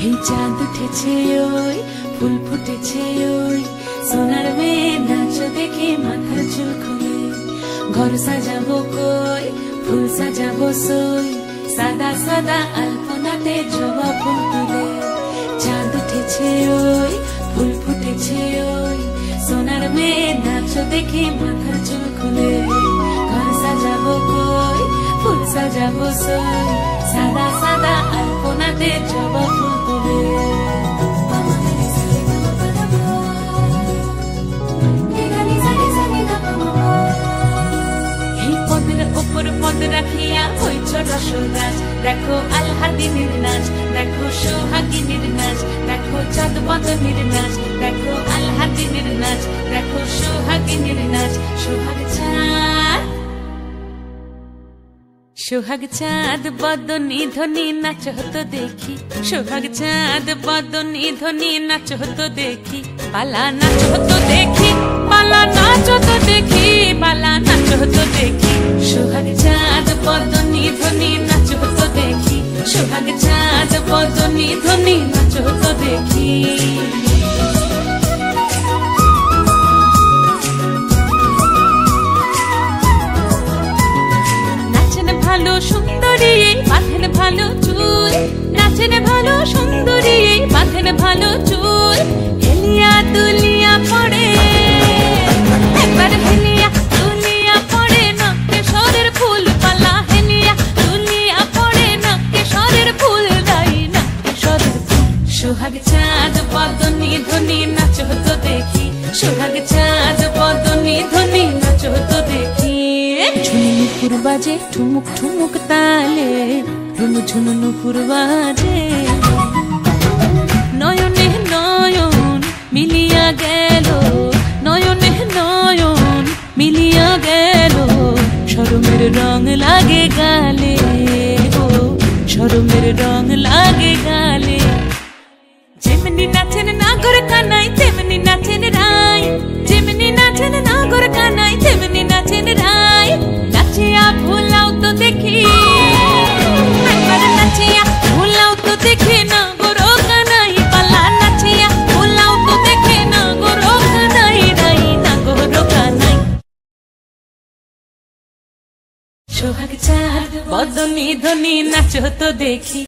এই চাঁদ উঠেছে ওই ফুল ফুটেছে ওই সোনার মেয়ে নাচ দেখে মাথার চুল খুলে ঘর সাজাবো কই ফুল সাজাবো সই সাদা সাদা আলপনাতে জবা ফুল তুলে চাঁদ উঠেছে ওই ফুল ফুটেছে ওই সোনার মেয়ে নাচ দেখে মাথার চুল খুলে ঘর সাজাবো কই ফুল সাজাবো সই সাদা সাদা আলপনাতে জবা ফুল তুলে পদ রাখিয়া হইছ রসরাজ দেখো আলহাদিনীর নাচ দেখো সোহাগিনীর নাচ দেখো চাঁদ বদনীর নাচ দেখো আলহাদিনীর নাচ দেখো সোহাগিনীর নাচ সোহাগ চাঁদ বদনী ধ্বনি নাচ হতো দেখি সোহাগ চাঁদ বদনী ধ্বনি নাচ হতো দেখি পালা নাচ হতো দেখি পালা নাচ হতো দেখি পালা নাচ হতো দেখি সোহাগ চাঁদ বদনী ধ্বনি নাচ হতো দেখি সোহাগ চাঁদ বদনী ধ্বনি নাচ হতো দেখি ভালো সুন্দরী বাঁধেন ভালো চুল নাচেন ভালো সুন্দরী বাঁধেন ভালো চুল হেলিয়া দুলিয়া পড়ে একবার হেলিয়া দুলিয়া পড়ে নকেশ্বরের ফুল পালা হেলিয়া দুলিয়া পড়ে নকেশ্বরের ফুল দাই নকেশ্বরের ফুল সোহাগ চাঁদ বদনী ধ্বনি নাচ হতো দেখি সোহাগ চাঁদ বদনী ধ্বনি নাচ হতো দেখি নুপুর বাজে ঠুমুক ঠুমুক তালে ঝুনু ঝুনু নুপুর বাজে নয়নে নয়ন মিলিয়া গেল নয়নে নয়ন মিলিয়া গেল শরমের রং লাগে গালে ও শরমের রং লাগে গালে যেমনি নাচেন নাগর কানাই তেমনি নাচেন রায় যেমনি নাচেন নাগর কানাই তেমনি নাচেন রায় নাচিয়া ভুলাও তো দেখি একবার নাচিয়া ভুলাও তো দেখি নাগর কানাই পালা নাচিয়া ভুলাও তো দেখি নাগর কানাই রাই নাগর কানাই সোহাগ চাঁদ বদনী ধ্বনি নাচ হতো দেখি